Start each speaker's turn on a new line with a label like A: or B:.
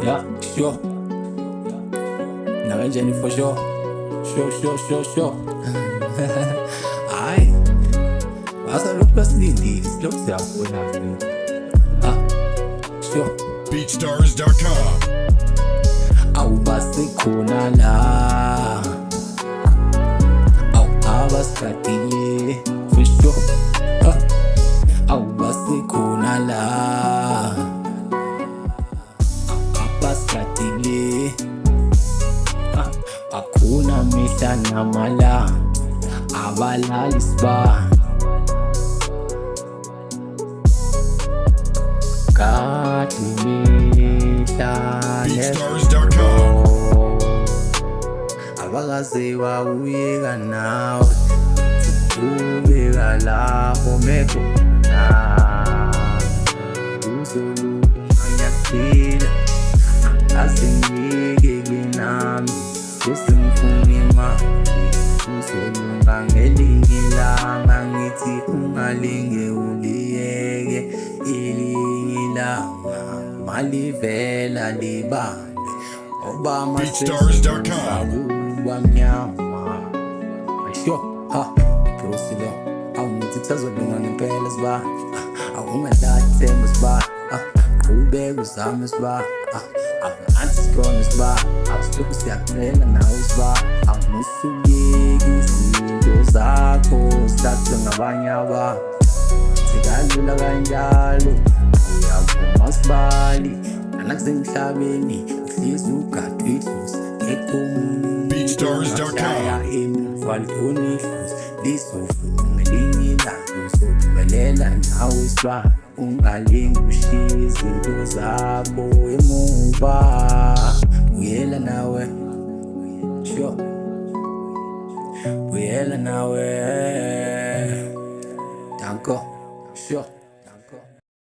A: Yeah, sure. Now Jenny for sure. Sure. Aye. Basta look plus the looks yeah. Sure.
B: BeatStars.com.
A: Awubasi khona la. Abasikatile for sure. Awubasi khona la. Abasikatile. Akuna mihla namala. Abalali sba.
B: BeatStars.com.
A: Abakaziwa uyeka nawe ubeka lapho mekhona uzolunga ngiyaphila asengiyeke nami sesimfuna imali uzolunga ngelinye ilanga ngithi ungalinge uliyeke ilinye ilanga malivela libambe Obama
B: BeatStars.com.
A: Bamnyama Sure, prosilo awungithi kusazolunga ngempela siba awungadlali themba siba qhubeka uzame siba angathi sikhona siba awusilokhu siyakuphela nawe siba awunusuyeki izinto zakho zithathwe ngabanye abantu zikalula kanjalo uyavuma sibali anakusemhlabeni uhlezi ugadwe idlozi
B: BeatStars.com.
A: Uzophumelela nawe siba ungalingi ushiye izinto zakho emuva buyela nawe sure buyela nawe danko sure